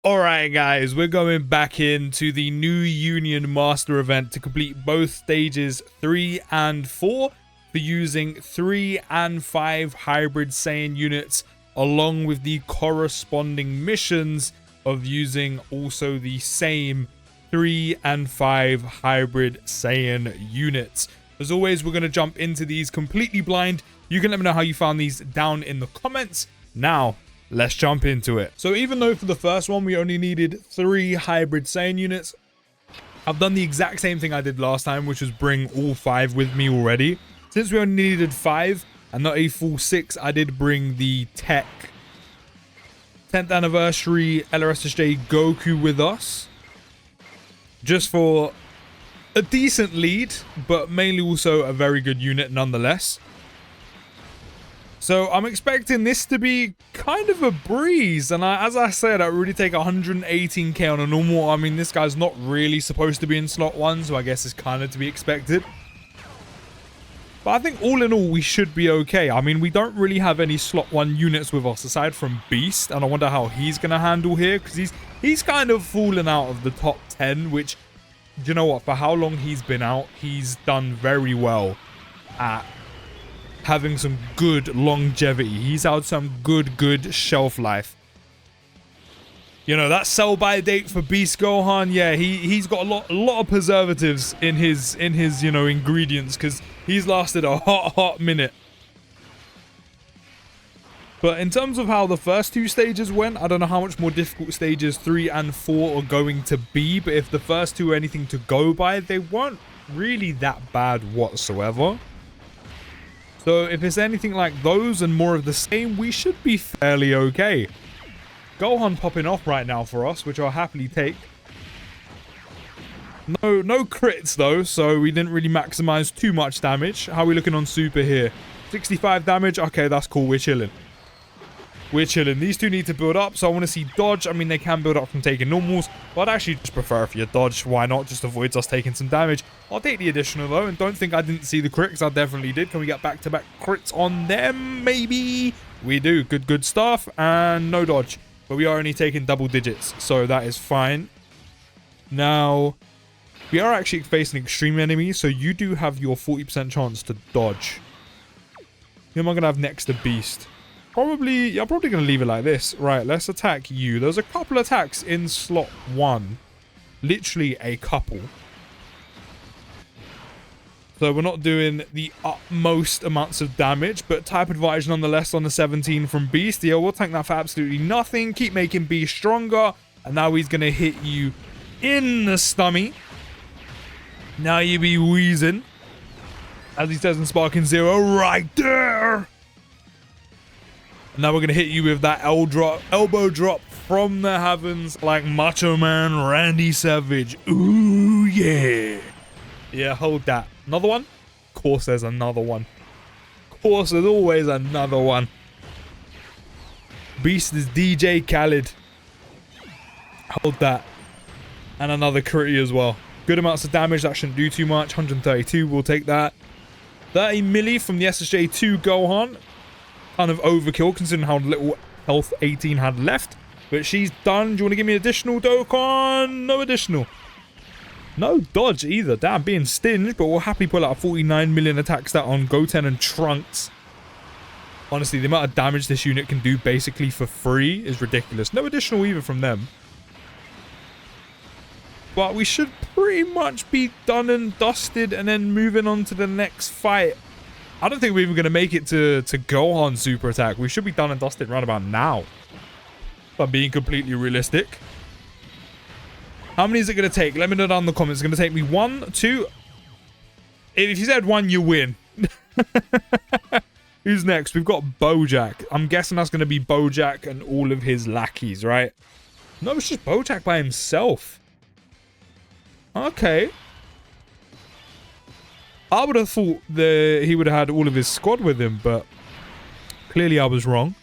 Alright guys, we're going back into the new Union Master event to complete both stages 3 and 4 for using 3 and 5 hybrid Saiyan units, along with the corresponding missions of using also the same 3 and 5 hybrid Saiyan units. As always, we're going to jump into these completely blind. You can let me know how you found these down in the comments. Now, let's jump into it. So even though for the first one we only needed 3 hybrid Saiyan units, I've done the exact same thing I did last time, which was bring all 5 with me already. Since we only needed 5 and not a full 6, I did bring the Tech 10th anniversary LRSSJ Goku with us, just for a decent lead, but mainly also a very good unit nonetheless. So I'm expecting this to be kind of a breeze, and as I said, I really take 118k on a normal. I mean, this guy's not really supposed to be in slot 1, so I guess it's kind of to be expected. But I think all in all, we should be okay. I mean, we don't really have any slot 1 units with us aside from Beast, and I wonder how he's going to handle here, because he's kind of fallen out of the top 10, which, do you know what, for how long he's been out, he's done very well at having some good longevity. He's had some good shelf life. You know, that sell by date for Beast Gohan, yeah, he's got a lot of preservatives in his you know, ingredients, because he's lasted a hot minute. But in terms of how the first 2 stages went, I don't know how much more difficult stages 3 and 4 are going to be, but if the first 2 are anything to go by, they weren't really that bad whatsoever. So if it's anything like those and more of the same, we should be fairly okay. Gohan popping off right now for us, which I'll happily take. No crits though, so we didn't really maximize too much damage. How are we looking on Super here? 65 damage. Okay, that's cool. We're chilling. We're chilling. These 2 need to build up, so I want to see dodge. I mean, they can build up from taking normals, but I'd actually just prefer if you dodge. Why not? Just avoids us taking some damage. I'll take the additional though, and don't think I didn't see the crits. I definitely did. Can we get back-to-back crits on them? Maybe. We do. Good stuff. And no dodge. But we are only taking double digits, so that is fine. Now, we are actually facing extreme enemies, so you do have your 40% chance to dodge. Who am I going to have next to Beast? I'm probably going to leave it like this. Right, let's attack you. There's a couple attacks in slot 1. Literally a couple. So we're not doing the utmost amounts of damage, but type advantage nonetheless on the 17 from Beast. Yeah, we'll tank that for absolutely nothing. Keep making Beast stronger. And now he's going to hit you in the stomach. Now you be wheezing. As he says in Sparking Zero, right there. Now we're going to hit you with that elbow drop from the heavens like Macho Man Randy Savage. Ooh, yeah. Yeah, hold that. Another one? Of course there's another one. Of course there's always another one. Beast is DJ Khaled. Hold that. And another critty as well. Good amounts of damage. That shouldn't do too much. 132, we'll take that. 30 milli from the SSJ2 Gohan. Kind of overkill considering how little health 18 had left, but she's done. Do you want to give me additional, Dokkan? No additional. No dodge either. Damn, being stinged, but we'll happily pull out a 49 million attack stat on Goten and Trunks. Honestly, the amount of damage this unit can do basically for free is ridiculous. No additional either from them. But we should pretty much be done and dusted and then moving on to the next fight. I don't think we're even going to make it to Gohan super attack. We should be done and dusted right about now. If I'm being completely realistic. How many is it going to take? Let me know down in the comments. It's going to take me 1, 2. If you said 1, you win. Who's next? We've got Bojack. I'm guessing that's going to be Bojack and all of his lackeys, right? No, it's just Bojack by himself. Okay. I would have thought that he would have had all of his squad with him, but clearly I was wrong.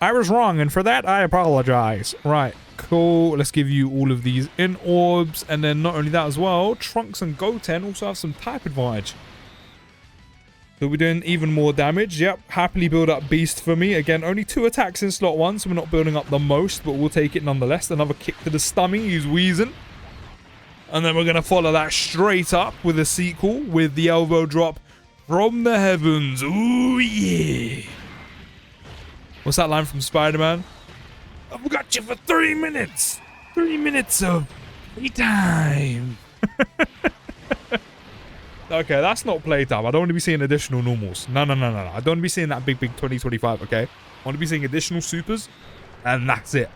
I was wrong, and for that, I apologize. Right, cool. Let's give you all of these in orbs, and then not only that as well, Trunks and Goten also have some type advantage. So we're doing even more damage. Yep, happily build up Beast for me. Again, only 2 attacks in slot 1, so we're not building up the most, but we'll take it nonetheless. Another kick to the stomach. He's wheezing. And then we're going to follow that straight up with a sequel with the elbow drop from the heavens. Ooh, yeah. What's that line from Spider-Man? I've got you for 3 minutes. 3 minutes of playtime. Okay, that's not playtime. I don't want to be seeing additional normals. No. I don't want to be seeing that big 2025, okay? I want to be seeing additional supers, and that's it.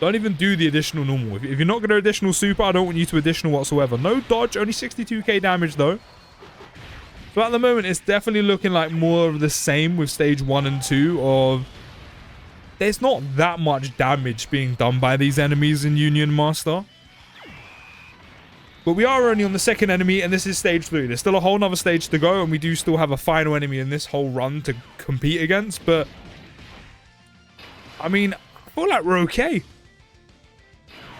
Don't even do the additional normal. If you're not going to additional super, I don't want you to additional whatsoever. No dodge, only 62k damage though. So at the moment, it's definitely looking like more of the same with stage 1 and 2 of... There's not that much damage being done by these enemies in Union Master. But we are only on the second enemy, and this is stage 3. There's still a whole nother stage to go, and we do still have a final enemy in this whole run to compete against. But, I mean, I feel like we're okay.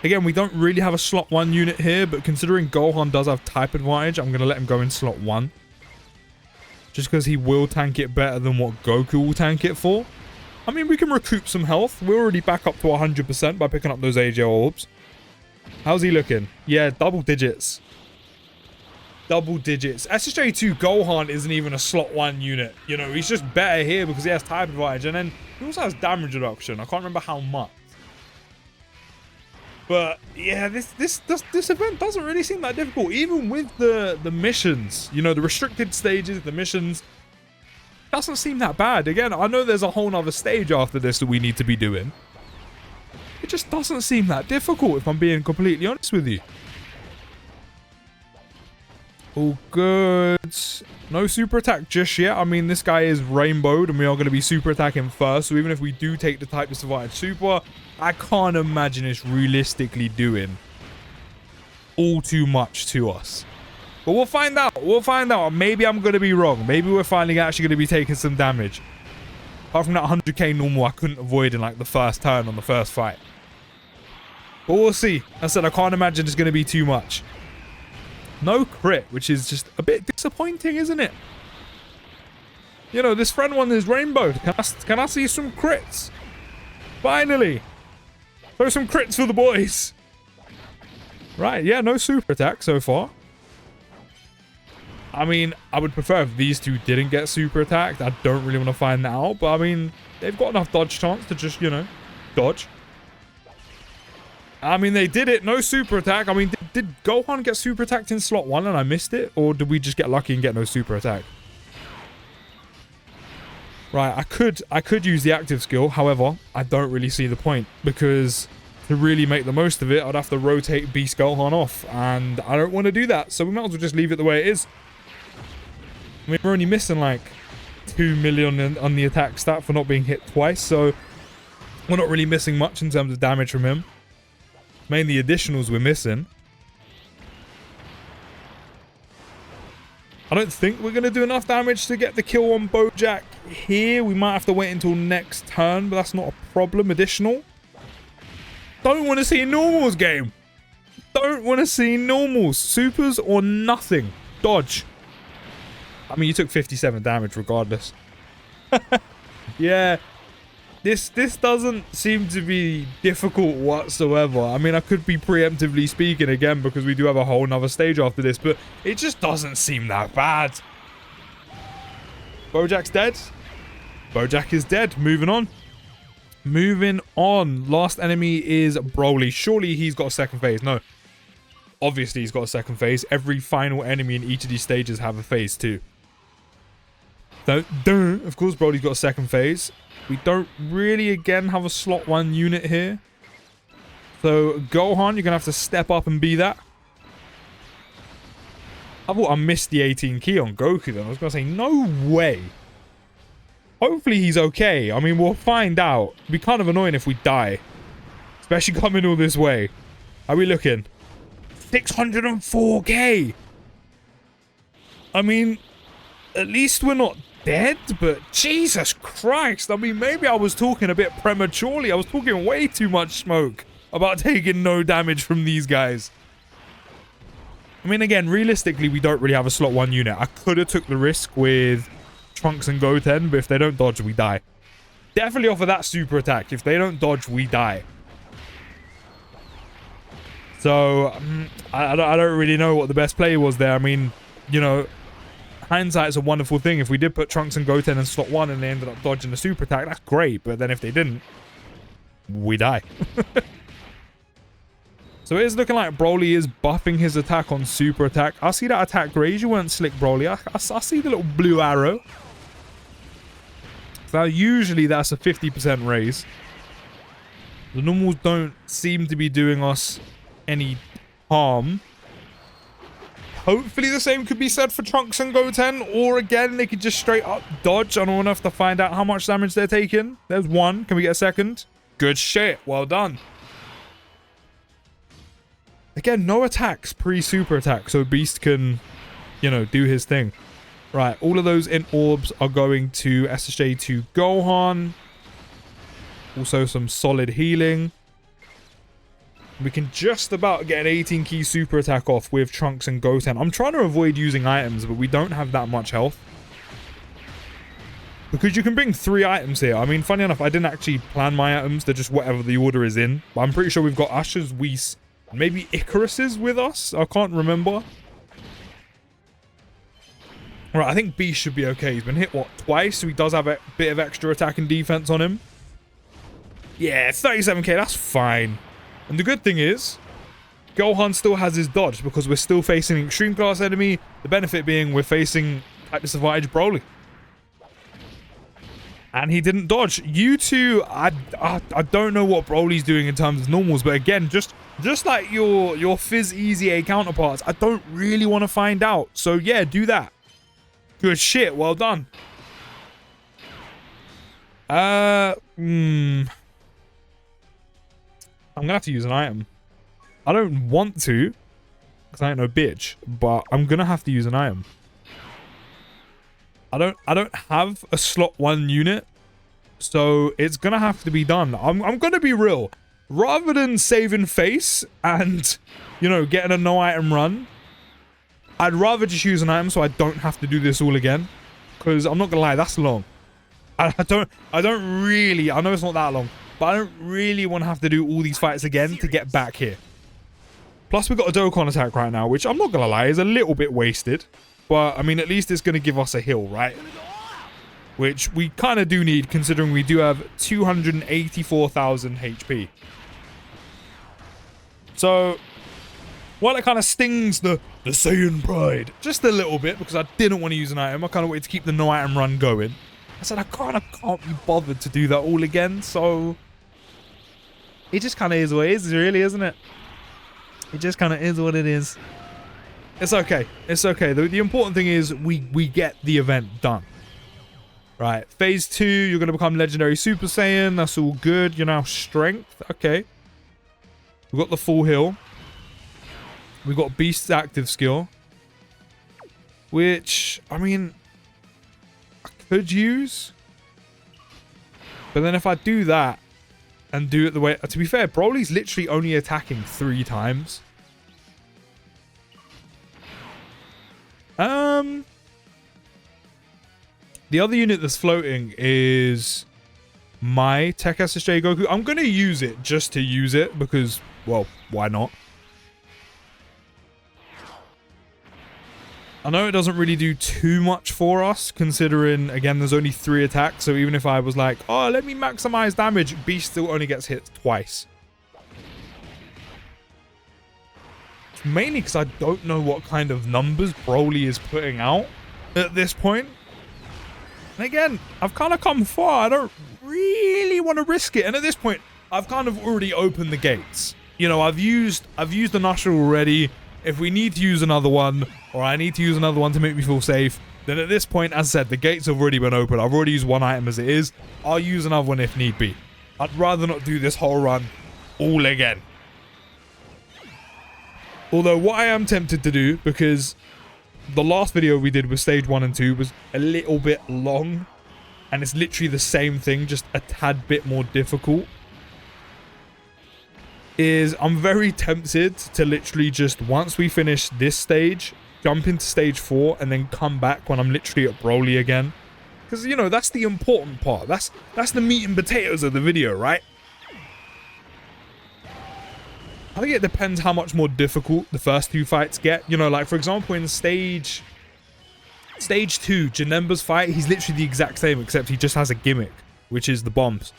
Again, we don't really have a slot 1 unit here, but considering Gohan does have type advantage, I'm going to let him go in slot 1. Just because he will tank it better than what Goku will tank it for. I mean, we can recoup some health. We're already back up to 100% by picking up those AJ orbs. How's he looking? Yeah, double digits. Double digits. SSJ2 Gohan isn't even a slot 1 unit. You know, he's just better here because he has type advantage. And then he also has damage reduction. I can't remember how much. But yeah, this event doesn't really seem that difficult. Even with the missions, you know, the restricted stages, the missions, doesn't seem that bad. Again, I know there's a whole nother stage after this that we need to be doing. It just doesn't seem that difficult, if I'm being completely honest with you. All good. No super attack just yet. I mean, this guy is rainbowed, and we are going to be super attacking first. So even if we do take the type disadvantage super, I can't imagine it's realistically doing all too much to us. But we'll find out. We'll find out. Maybe I'm going to be wrong. Maybe we're finally actually going to be taking some damage. Apart from that 100k normal I couldn't avoid in like the first turn on the first fight. But we'll see. I said I can't imagine it's going to be too much. No crit, which is just a bit disappointing, isn't it? You know, this friend one is rainbowed. Can I see some crits? Finally. Throw some crits for the boys. Right, yeah, no super attack so far. I mean, I would prefer if these two didn't get super attacked. I don't really want to find that out. But, I mean, they've got enough dodge chance to just, you know, dodge. I mean, they did it. No super attack. I mean, did Gohan get super attacked in slot 1 and I missed it? Or did we just get lucky and get no super attack? Right, I could use the active skill. However, I don't really see the point. Because to really make the most of it, I'd have to rotate Beast Gohan off. And I don't want to do that. So we might as well just leave it the way it is. I mean, we're only missing like 2 million on the attack stat for not being hit twice. So we're not really missing much in terms of damage from him. Mainly additionals we're missing. I don't think we're going to do enough damage to get the kill on Bojack here. We might have to wait until next turn, but that's not a problem. Additional. Don't want to see normals, game. Don't want to see normals. Supers or nothing. Dodge. I mean, you took 57 damage regardless. Yeah. This doesn't seem to be difficult whatsoever. I mean, I could be preemptively speaking again because we do have a whole nother stage after this, but it just doesn't seem that bad. Bojack's dead. Bojack is dead. Moving on. Moving on. Last enemy is Broly. Surely he's got a second phase. No. Obviously he's got a second phase. Every final enemy in each of these stages have a phase 2. Of course, Broly's got a second phase. We don't really, again, have a slot 1 unit here. So, Gohan, you're going to have to step up and be that. I thought I missed the 18 key on Goku, then. I was going to say, no way. Hopefully, he's okay. I mean, we'll find out. It'd be kind of annoying if we die. Especially coming all this way. How are we looking? 604k! I mean, at least we're not dead, but Jesus Christ. I mean, maybe I was talking a bit prematurely. I was talking way too much smoke about taking no damage from these guys. I mean, again, realistically, we don't really have a slot 1 unit. I could have took the risk with Trunks and Goten, but if they don't dodge, we die. Definitely offer that super attack. If they don't dodge, we die. So, I don't really know what the best play was there. I mean, you know, hindsight's a wonderful thing. If we did put Trunks and Goten in slot 1 and they ended up dodging the super attack, that's great. But then if they didn't, we die. So it is looking like Broly is buffing his attack on super attack. I see that attack raise. You weren't slick, Broly. I see the little blue arrow. Now, usually that's a 50% raise. The normals don't seem to be doing us any harm. Hopefully the same could be said for Trunks and Goten. Or again, they could just straight up dodge. I don't want enough to find out how much damage they're taking. There's one. Can we get a second? Good shit. Well done. Again, no attacks pre-super attack, so Beast can, you know, do his thing. Right, all of those int orbs are going to SSJ to Gohan. Also some solid healing. We can just about get an 18 key super attack off with Trunks and Goten. I'm trying to avoid using items, but we don't have that much health. Because you can bring 3 items here. I mean, funny enough, I didn't actually plan my items. They're just whatever the order is in. But I'm pretty sure we've got Usher's, Whis, maybe Icarus is with us? I can't remember. Right, I think Beast should be okay. He's been hit, what, twice? So he does have a bit of extra attack and defense on him. Yeah, 37k, that's fine. And the good thing is, Gohan still has his dodge because we're still facing an extreme class enemy. The benefit being we're facing type disadvantage Broly. And he didn't dodge. You two, I don't know what Broly's doing in terms of normals, but again, just like your Fizz Easy A counterparts, I don't really want to find out. So yeah, do that. Good shit, well done. I'm gonna have to use an item. I don't want to, because I ain't no bitch, but I'm gonna have to use an item. I don't have a slot 1 unit, so it's gonna have to be done. I'm gonna be real. Rather than saving face and, you know, getting a no item run, I'd rather just use an item so I don't have to do this all again. Because I'm not gonna lie, that's long. I don't really, I know it's not that long, but I don't really want to have to do all these fights again to get back here. Plus we've got a Dokkan attack right now, which I'm not gonna lie is a little bit wasted. But, I mean, at least it's going to give us a heal, right? Which we kind of do need, considering we do have 284,000 HP. So, while it kind of stings the Saiyan pride just a little bit, because I didn't want to use an item, I kind of wanted to keep the no-item run going. I said I kind of can't be bothered to do that all again, so... It just kind of is what it is, really, isn't it? It just kind of is what it is. It's okay. It's okay. The important thing is we get the event done. Right. Phase 2, you're going to become Legendary Super Saiyan. That's all good. You're now Strength. Okay. We've got the full heal. We've got Beast's active skill. Which, I mean, I could use. But then if I do that and do it the way... To be fair, Broly's literally only attacking 3 times. The other unit that's floating is my Tech SSJ Goku. I'm going to use it just to use it because, well, why not? I know it doesn't really do too much for us, considering, again, there's only 3 attacks. So even if I was like, oh, let me maximize damage, Beast still only gets hit twice. Mainly because I don't know what kind of numbers Broly is putting out at this point. And again, I've kind of come far. I don't really want to risk it. And at this point, I've kind of already opened the gates. You know, I've used an Usher already. If we need to use another one, or I need to use another one to make me feel safe, then at this point, as I said, the gates have already been opened. I've already used one item as it is. I'll use another one if need be. I'd rather not do this whole run all again. Although what I am tempted to do, because the last video we did with stage 1 and 2 was a little bit long, and it's literally the same thing, just a tad bit more difficult. is I'm very tempted to literally just, once we finish this stage, jump into stage 4 and then come back when I'm literally at Broly again. Because, you know, that's the important part. That's the meat and potatoes of the video, right? I think it depends how much more difficult the first 2 fights get. You know, like, for example, in stage 2, Janemba's fight, he's literally the exact same, except he just has a gimmick, which is the bombs.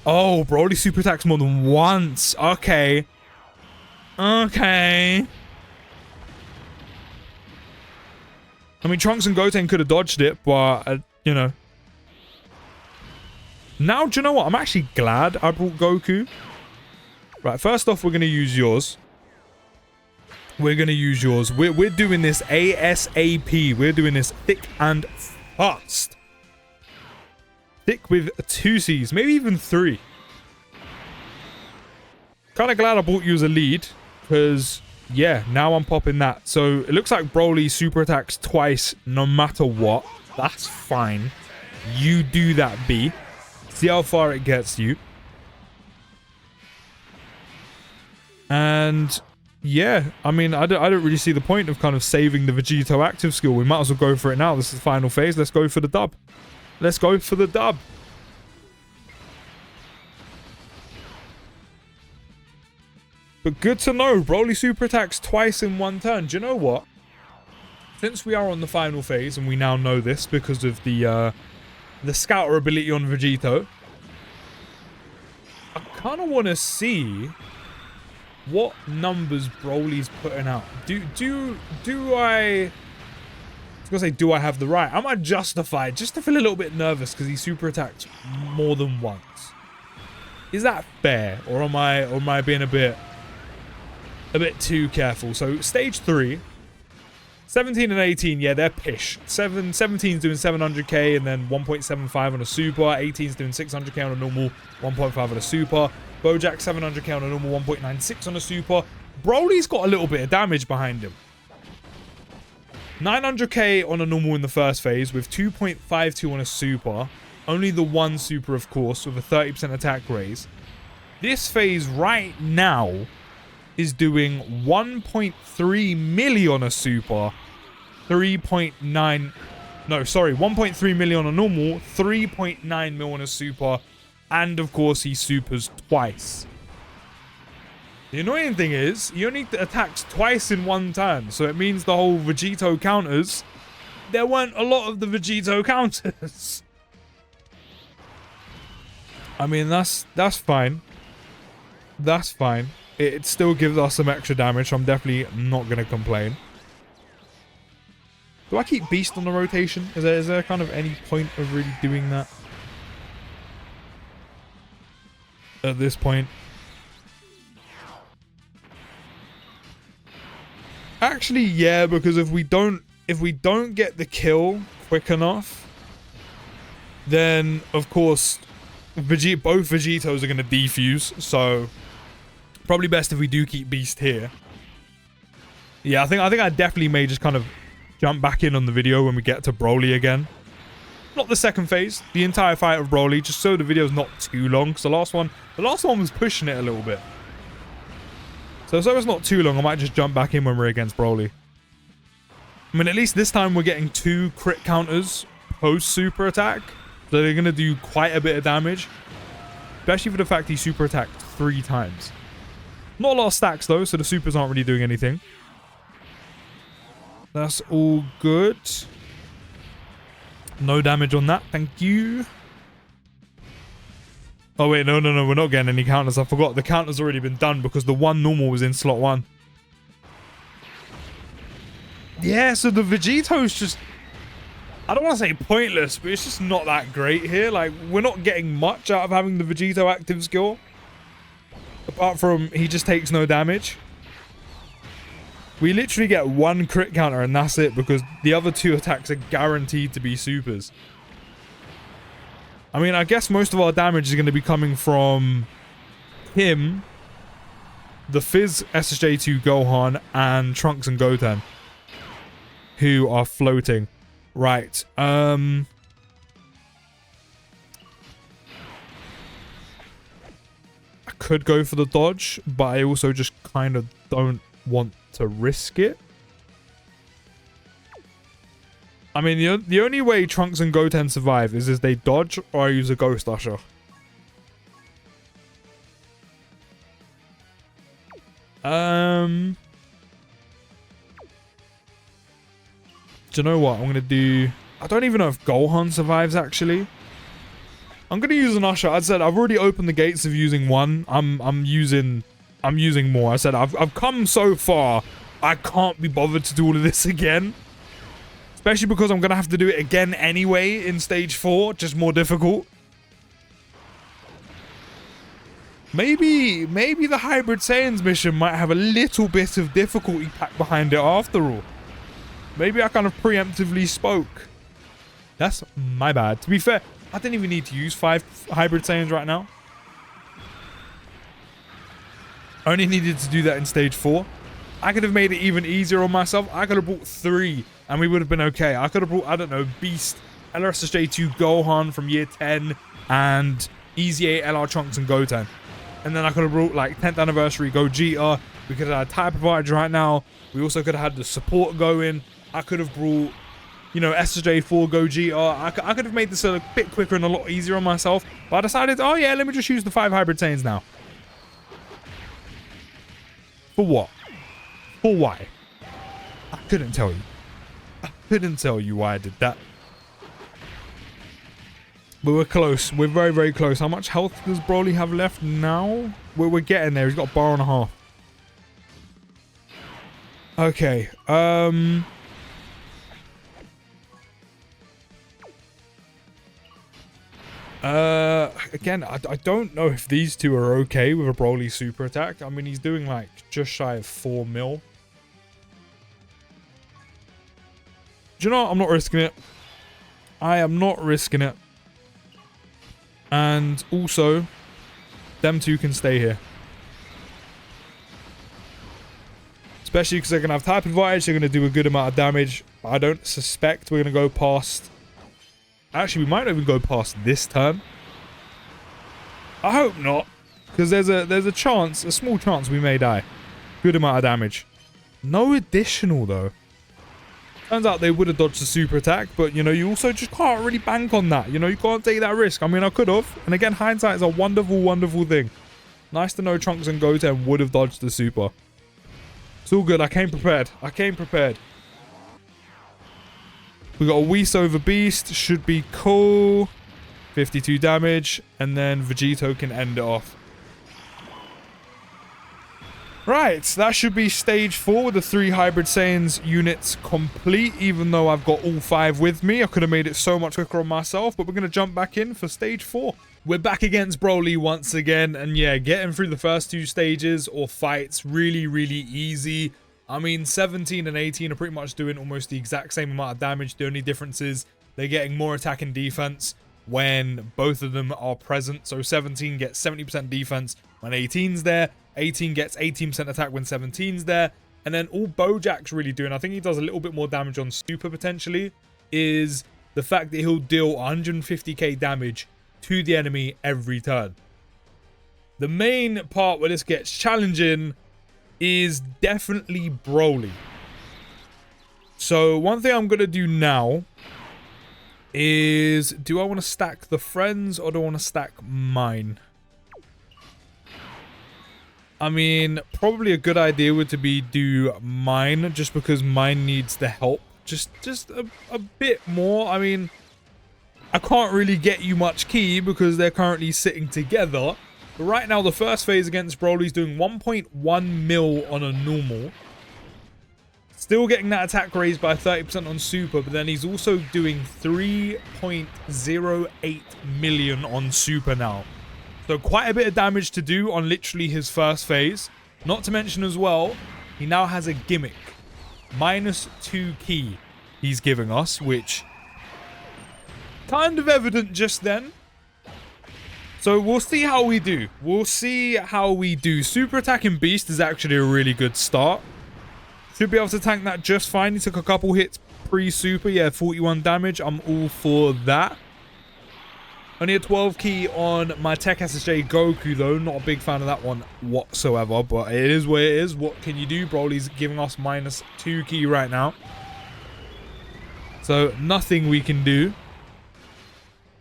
Oh, Broly super attacks more than once. Okay. Okay. I mean, Trunks and Goten could have dodged it, but, you know. Now, do you know what? I'm actually glad I brought Goku. Right, first off, we're going to use yours. We're going to use yours. We're doing this ASAP. We're doing this thick and fast. Thick with 2 C's, maybe even 3. Kind of glad I brought you as a lead, because, yeah, now I'm popping that. So, it looks like Broly super attacks twice no matter what. That's fine. You do that, B. See how far it gets you. And, yeah, I mean, I don't really see the point of kind of saving the Vegito active skill. We might as well go for it now. This is the final phase. Let's go for the dub. Let's go for the dub. But good to know, Broly super attacks twice in 1 turn. Do you know what? Since we are on the final phase, and we now know this because of the scouter ability on Vegito, I kind of want to see what numbers Broly's putting out. Do I was gonna say, do I have the right? Am I justified just to feel a little bit nervous because he super attacked more than once? Is that fair, or am I being a bit too careful? So stage 3, 17 and 18, yeah, they're pish. 17's doing 700k and then 1.75 on a super. 18's doing 600k on a normal, 1.5 on a super. Bojack 700k on a normal, 1.96 on a super. Broly's got a little bit of damage behind him. 900k on a normal in the first phase with 2.52 on a super. Only the 1 super, of course, with a 30% attack raise. This phase right now is doing 1.3 million on a super. 1.3 million on a normal. 3.9 mil on a super. And, of course, he supers twice. The annoying thing is, he only attacks twice in 1 turn, so it means the whole Vegito counters, there weren't a lot of the Vegito counters. I mean, that's fine. That's fine. It still gives us some extra damage, so I'm definitely not going to complain. Do I keep Beast on the rotation? Is there kind of any point of really doing that? At this point. Actually, yeah, because if we don't get the kill quick enough, then of course both Vegetos are going to defuse. So probably best if we do keep Beast here. Yeah, I think I definitely may just kind of jump back in on the video when we get to Broly again. Not the second phase, the entire fight of Broly, just so the video's not too long. Because the last one was pushing it a little bit. So it's not too long, I might just jump back in when we're against Broly. I mean, at least this time we're getting 2 crit counters post super attack. So they're going to do quite a bit of damage. Especially for the fact he super attacked 3 times. Not a lot of stacks though, so the supers aren't really doing anything. That's all good. No damage on that, thank you. Oh wait, no, we're not getting any counters. I forgot, the counter's already been done because the 1 normal was in slot 1. Yeah, so the Vegeto's just, I don't want to say pointless, but it's just not that great here. Like, we're not getting much out of having the Vegito active skill. Apart from, he just takes no damage. We literally get 1 crit counter and that's it, because the other 2 attacks are guaranteed to be supers. I mean, I guess most of our damage is going to be coming from him, the Fizz SSJ2 Gohan, and Trunks and Goten, who are floating. Right. I could go for the dodge, but I also just kind of don't want to risk it. I mean, the only way Trunks and Goten survive is if they dodge or I use a Ghost Usher. Do you know what? I'm going to do... I don't even know if Gohan survives, actually. I'm going to use an Usher. I said I've already opened the gates of using one. I'm using more. I said I've come so far. I can't be bothered to do all of this again. Especially because I'm going to have to do it again anyway in stage 4. Just more difficult. Maybe the Hybrid Saiyans mission might have a little bit of difficulty packed behind it after all. Maybe I kind of preemptively spoke. That's my bad. To be fair, I didn't even need to use 5 Hybrid Saiyans right now. I only needed to do that in stage 4. I could have made it even easier on myself. I could have brought 3 and we would have been okay. I could have brought, I don't know, Beast, LRSJ2, Gohan from year 10 and Easy 8, LR Trunks and Goten. And then I could have brought like 10th anniversary Gogeta. We could have had type advantage right now. We also could have had the support going. I could have brought, you know, SJ4 Gogeta. I could have made this a bit quicker and a lot easier on myself. But I decided, oh yeah, let me just use the 5 Hybrid Saiyans now. For what? For why? I couldn't tell you. I couldn't tell you why I did that. But we're close. We're very, very close. How much health does Broly have left now? We're getting there. He's got a bar and a half. Okay. Again, I don't know if these two are okay with a Broly super attack. I mean, he's doing like just shy of 4 mil. Do you know what? I'm not risking it. I am not risking it. And also, them two can stay here. Especially because they're going to have type advantage. They're going to do a good amount of damage. I don't suspect we're going to go past... Actually, we might not even go past this turn. I hope not. Because there's a chance, a small chance we may die. Good amount of damage. No additional, though. Turns out they would have dodged the super attack, but, you know, you also just can't really bank on that. You know, you can't take that risk. I mean, I could have. And again, hindsight is a wonderful, wonderful thing. Nice to know Trunks and Goten would have dodged the super. It's all good. I came prepared. I came prepared. We got a Whis over Beast. Should be cool. 52 damage. And then Vegito can end it off. Right, that should be stage 4 with the 3 Hybrid Saiyans units complete, even though I've got all 5 with me. I could have made it so much quicker on myself, but we're going to jump back in for stage 4. We're back against Broly once again, and yeah, getting through the first 2 stages or fights really, really easy. I mean, 17 and 18 are pretty much doing almost the exact same amount of damage. The only difference is they're getting more attack and defense when both of them are present. So 17 gets 70% defense when 18's there. 18 gets 18% attack when 17's there. And then all Bojack's really doing, I think he does a little bit more damage on super potentially, is the fact that he'll deal 150k damage to the enemy every turn. The main part where this gets challenging is definitely Broly. So one thing I'm going to do now is, do I want to stack the friends or do I want to stack mine? I mean, probably a good idea would to be do mine, just because mine needs the help just a bit more. I mean, I can't really get you much ki because they're currently sitting together. But right now, the first phase against Broly is doing 1.1 mil on a normal. Still getting that attack raised by 30% on super, but then he's also doing 3.08 million on super now. So quite a bit of damage to do on literally his first phase. Not to mention as well, he now has a gimmick. -2 ki he's giving us, which kind of evident just then. So we'll see how we do. We'll see how we do. Super attacking Beast is actually a really good start. Should be able to tank that just fine. He took a couple hits pre-super. Yeah, 41 damage. I'm all for that. Only a 12 key on my Tech SSJ Goku, though. Not a big fan of that one whatsoever, but it is what it is. What can you do? Broly's giving us -2 key right now. So, nothing we can do.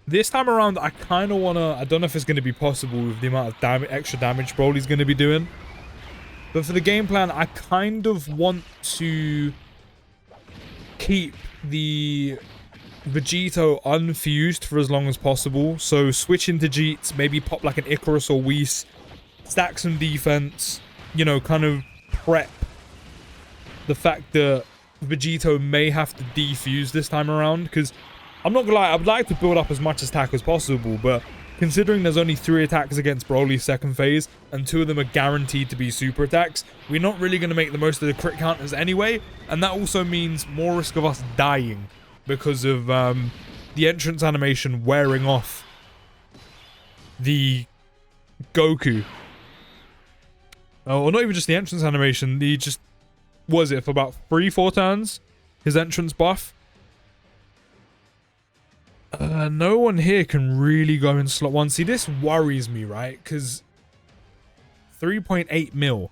This time around, I kind of want to... I don't know if it's going to be possible with the amount of extra damage Broly's going to be doing. But for the game plan, I kind of want to keep the Vegito unfused for as long as possible. So switch into Jeets, maybe pop like an Icarus or Whis, stack some defense, you know, kind of prep the fact that Vegito may have to defuse this time around. Because I'm not gonna lie, I would like to build up as much attack as possible, but considering there's only 3 attacks against Broly's second phase, and 2 of them are guaranteed to be super attacks, we're not really going to make the most of the crit counters anyway, and that also means more risk of us dying because of the entrance animation wearing off the Goku. Oh, or not even just the entrance animation, the just, was it for about 3-4 turns? His entrance buff. No one here can really go in slot 1. See, this worries me, right? Because 3.8 mil.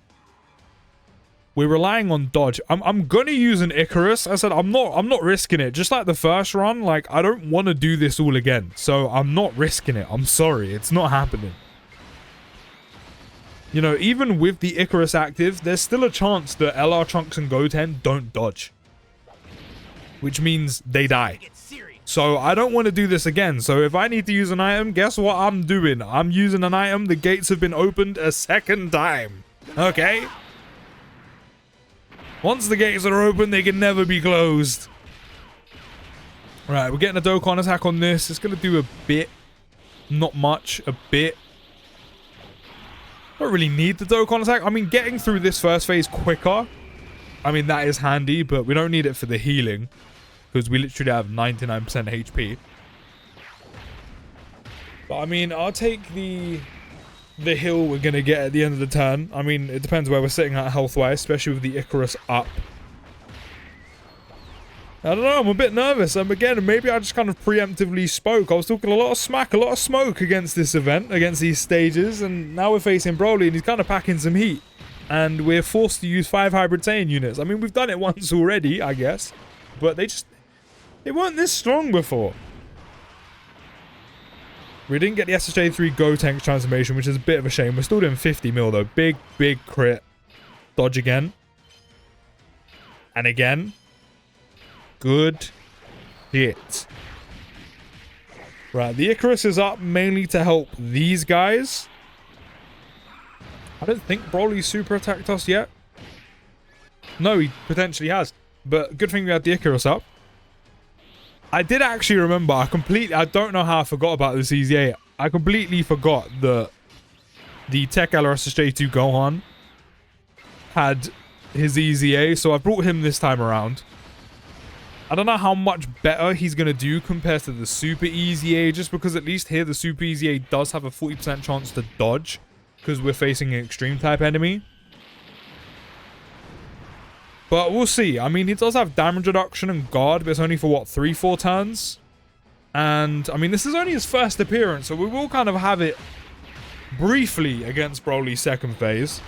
We're relying on dodge. I'm gonna use an Icarus. I said I'm not risking it. Just like the first run, like I don't want to do this all again. So I'm not risking it. I'm sorry, it's not happening. You know, even with the Icarus active, there's still a chance that LR Trunks and Goten don't dodge, which means they die. So I don't want to do this again. So if I need to use an item, guess what I'm doing? I'm using an item. The gates have been opened a second time. Okay? Once the gates are open, they can never be closed. Right, we're getting a Dokkan attack on this. It's going to do a bit. Not much. A bit. Don't really need the Dokkan attack. I mean, getting through this first phase quicker, I mean, that is handy, but we don't need it for the healing. Because we literally have 99% HP. But I mean, I'll take the hill we're going to get at the end of the turn. I mean, it depends where we're sitting at health-wise, especially with the Icarus up. I don't know, I'm a bit nervous. Again, maybe I just kind of preemptively spoke. I was talking a lot of smack, a lot of smoke against this event, against these stages. And now we're facing Broly and he's kind of packing some heat. And we're forced to use 5 Hybrid Saiyan units. I mean, we've done it once already, I guess. But they weren't this strong before. We didn't get the SSJ3 Gotenks transformation, which is a bit of a shame. We're still doing 50 mil though. Big, big crit. Dodge again. And again. Good hit. Right, the Icarus is up mainly to help these guys. I don't think Broly super attacked us yet. No, he potentially has. But good thing we had the Icarus up. I did actually remember, I don't know how I forgot about this EZA. I completely forgot that the Tech LRSSJ2 Gohan had his EZA, so I brought him this time around. I don't know how much better he's going to do compared to the Super EZA, just because at least here the Super EZA does have a 40% chance to dodge, because we're facing an extreme type enemy. But we'll see. I mean, he does have damage reduction and guard, but it's only for, what, 3-4 turns? And, I mean, this is only his first appearance, so we will kind of have it briefly against Broly's second phase.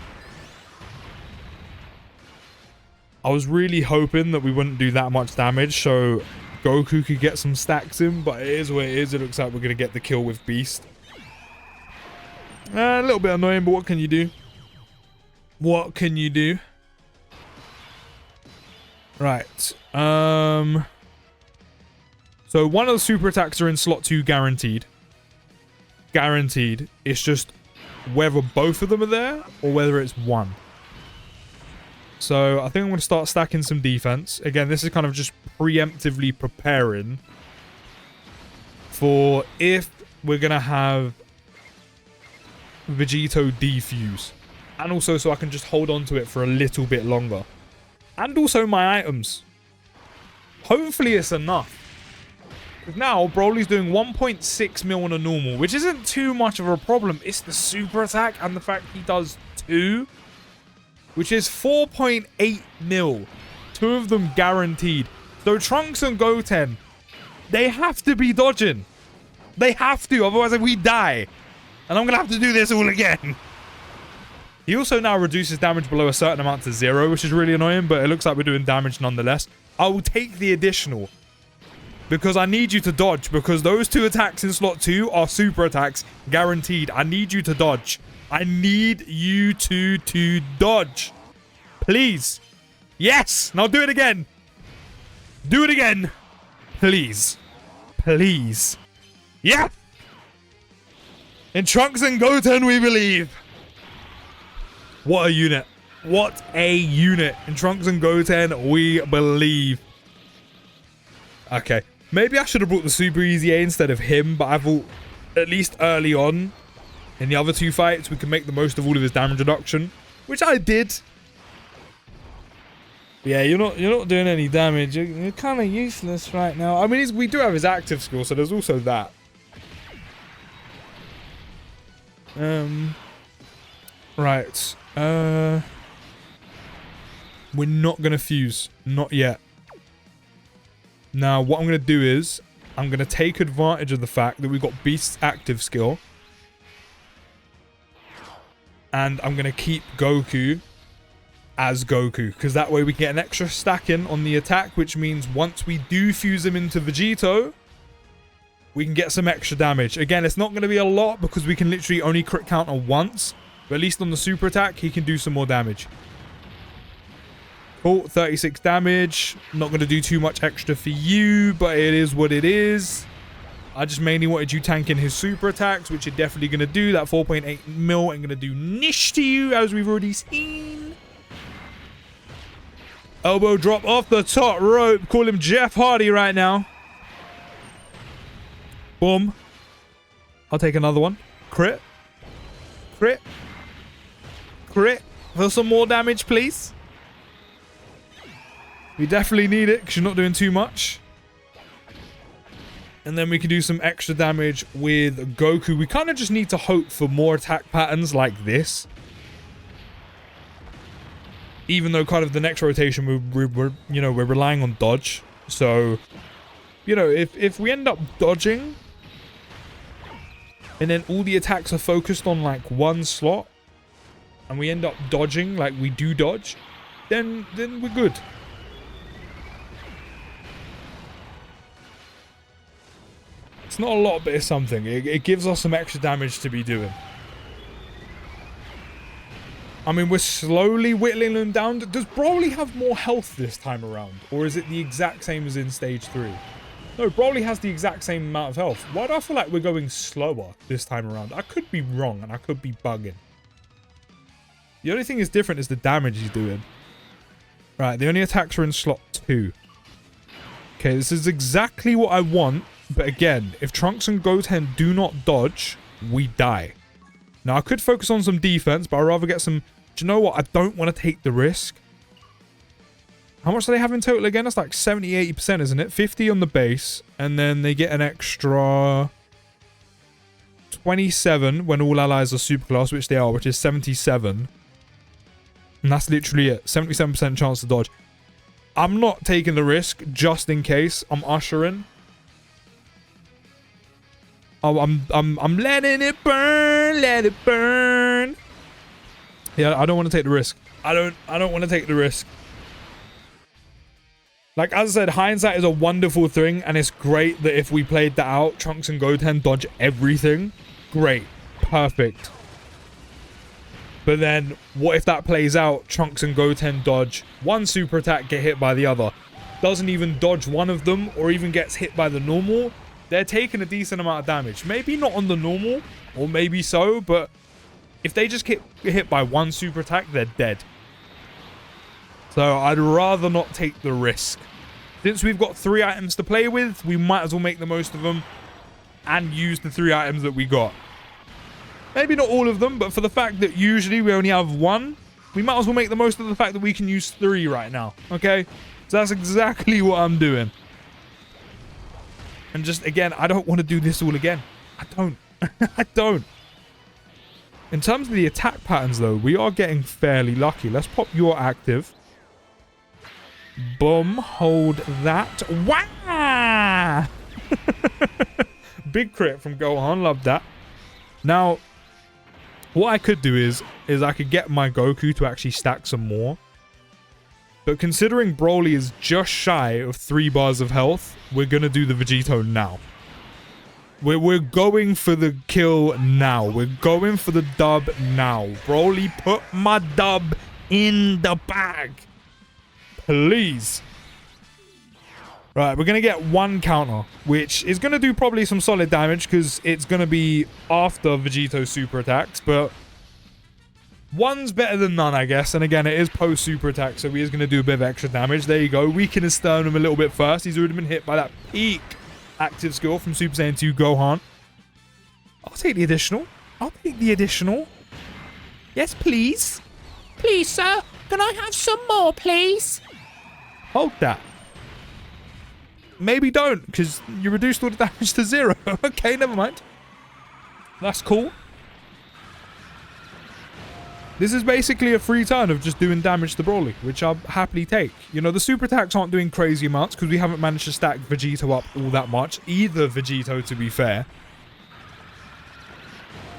I was really hoping that we wouldn't do that much damage, so Goku could get some stacks in, but it is what it is. It looks like we're going to get the kill with Beast. A little bit annoying, but what can you do? What can you do? Right. So one of the super attacks are in slot 2 guaranteed. Guaranteed. It's just whether both of them are there or whether it's one. So I think I'm going to start stacking some defense. Again, this is kind of just preemptively preparing for if we're going to have Vegito defuse. And also so I can just hold on to it for a little bit longer. And also my items. Hopefully it's enough. Because now Broly's doing 1.6 mil on a normal, which isn't too much of a problem. It's the super attack and the fact he does 2, which is 4.8 mil. 2 of them guaranteed. So Trunks and Goten, they have to be dodging. They have to, otherwise we die. And I'm going to have to do this all again. He also now reduces damage below a certain amount to 0, which is really annoying, but it looks like we're doing damage nonetheless. I will take the additional. Because I need you to dodge, because those 2 attacks in slot 2 are super attacks, guaranteed. I need you to dodge. I need you to dodge. Please. Yes! Now do it again. Do it again. Please. Please. Yeah! In Trunks and Goten we believe. What a unit. What a unit. In Trunks and Goten we believe. Okay. Maybe I should have brought the super easy A instead of him, but I thought at least early on in the other 2 fights we can make the most of all of his damage reduction, which I did. Yeah, you're not doing any damage. You're kind of useless right now. I mean, we do have his active skill, so there's also that. Right. We're not gonna fuse, not yet. Now, what I'm gonna do is I'm gonna take advantage of the fact that we've got Beast's active skill, and I'm gonna keep Goku as Goku, because that way we can get an extra stack in on the attack, which means once we do fuse him into Vegito, we can get some extra damage. Again, it's not going to be a lot because we can literally only crit counter once, but at least on the super attack, he can do some more damage. Cool, 36 damage. Not going to do too much extra for you, but it is what it is. I just mainly wanted you tanking his super attacks, which you're definitely going to do. That 4.8 mil ain't going to do nish to you, as we've already seen. Elbow drop off the top rope. Call him Jeff Hardy right now. Boom. I'll take another one. Crit. Crit. Crit. For some more damage, please. We definitely need it because you're not doing too much. And then we can do some extra damage with Goku. We kind of just need to hope for more attack patterns like this. Even though kind of the next rotation we're relying on dodge. So, if we end up dodging and then all the attacks are focused on like one slot and we end up dodging like we do dodge, then we're good. It's not a lot, but it's something. It gives us some extra damage to be doing. I mean, we're slowly whittling them down. Does Broly have more health this time around? Or is it the exact same as in stage 3? No, Broly has the exact same amount of health. Why do I feel like we're going slower this time around? I could be wrong and I could be bugging. The only thing is different is the damage he's doing. Right, the only attacks are in slot 2. Okay, this is exactly what I want. But again, if Trunks and Goten do not dodge, we die. Now, I could focus on some defense, but I'd rather get some... Do you know what? I don't want to take the risk. How much do they have in total again? That's like 70-80%, isn't it? 50 on the base, and then they get an extra 27 when all allies are superclass, which they are, which is 77. And that's literally it. 77% chance to dodge. I'm not taking the risk, just in case. I'm ushering. Oh, I'm letting it burn, let it burn. Yeah, I don't want to take the risk. I don't want to take the risk. Like, as I said, hindsight is a wonderful thing, and it's great that if we played that out, Trunks and Goten dodge everything. Great. Perfect. But then, what if that plays out? Trunks and Goten dodge one super attack, get hit by the other. Doesn't even dodge one of them, or even gets hit by the normal. They're taking a decent amount of damage. Maybe not on the normal, or maybe so, but if they just get hit by one super attack, they're dead. So I'd rather not take the risk. Since we've got 3 items to play with, we might as well make the most of them and use the 3 items that we got. Maybe not all of them, but for the fact that usually we only have 1, we might as well make the most of the fact that we can use 3 right now. Okay? So that's exactly what I'm doing. And just, again, I don't want to do this all again. I don't. I don't. In terms of the attack patterns, though, we are getting fairly lucky. Let's pop your active. Boom. Hold that. Wow! Big crit from Gohan. Love that. Now, what I could do is I could get my Goku to actually stack some more. But considering Broly is just shy of 3 bars of health, we're going to do the Vegito now. We're going for the kill now. We're going for the dub now. Broly, put my dub in the bag. Please. Right, we're going to get 1 counter, which is going to do probably some solid damage because it's going to be after Vegito's super attacks, but 1's better than none, I guess. And again, it is post super attack, so he is going to do a bit of extra damage. There you go. Weaken his sternum a little bit first. He's already been hit by that peak active skill from Super Saiyan 2 Gohan. I'll take the additional. I'll take the additional. Yes, please. Please, sir. Can I have some more, please? Hold that. Maybe don't, because you reduced all the damage to 0. Okay, never mind. That's cool. This is basically a free turn of just doing damage to Broly, which I'll happily take. You know, the super attacks aren't doing crazy amounts because we haven't managed to stack Vegito up all that much. Either Vegito, to be fair.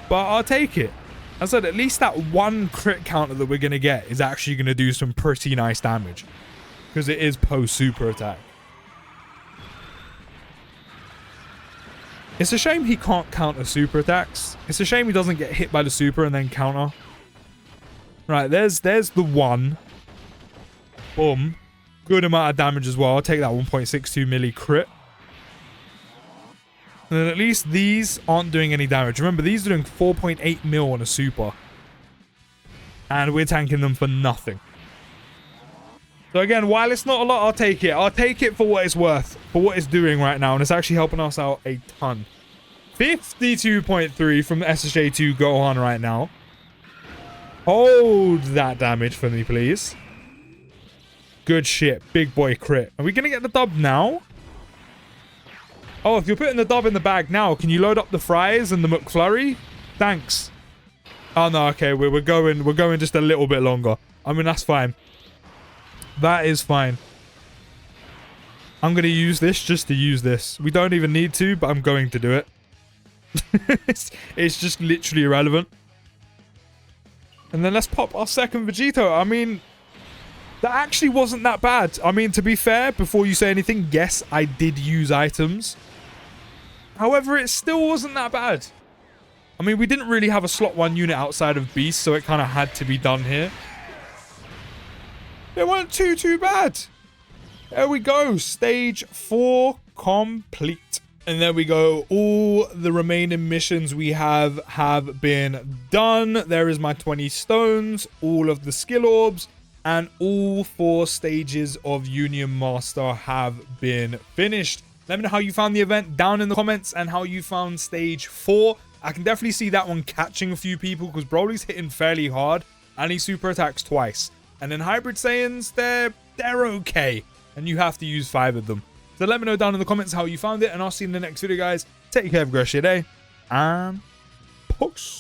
But I'll take it. As I said, at least that 1 crit counter that we're going to get is actually going to do some pretty nice damage. Because it is post-super attack. It's a shame he can't counter super attacks. It's a shame he doesn't get hit by the super and then counter. Right, there's the 1. Boom. Good amount of damage as well. I'll take that 1.62 milli crit. And then at least these aren't doing any damage. Remember, these are doing 4.8 mil on a super. And we're tanking them for nothing. So again, while it's not a lot, I'll take it. I'll take it for what it's worth. For what it's doing right now. And it's actually helping us out a ton. 52.3 from the SSJ2 Gohan right now. Hold that damage for me, please. Good shit. Big boy crit. Are we going to get the dub now? Oh, if you're putting the dub in the bag now, can you load up the fries and the McFlurry? Thanks. Oh, no. Okay, we're going just a little bit longer. I mean, that's fine. That is fine. I'm going to use this just to use this. We don't even need to, but I'm going to do it. It's just literally irrelevant. And then let's pop our second Vegito. I mean, that actually wasn't that bad. I mean, to be fair, before you say anything, yes, I did use items. However, it still wasn't that bad. I mean, we didn't really have a slot 1 unit outside of Beast, so it kind of had to be done here. It weren't too bad. There we go. Stage 4 complete. And there we go. All the remaining missions we have been done. There is my 20 stones, all of the skill orbs, and all 4 stages of Union Master have been finished. Let me know how you found the event down in the comments and how you found stage 4. I can definitely see that one catching a few people because Broly's hitting fairly hard and he super attacks twice. And then Hybrid Saiyans, they're okay. And you have to use 5 of them. So let me know down in the comments how you found it, and I'll see you in the next video, guys. Take care, have a great day, and peace.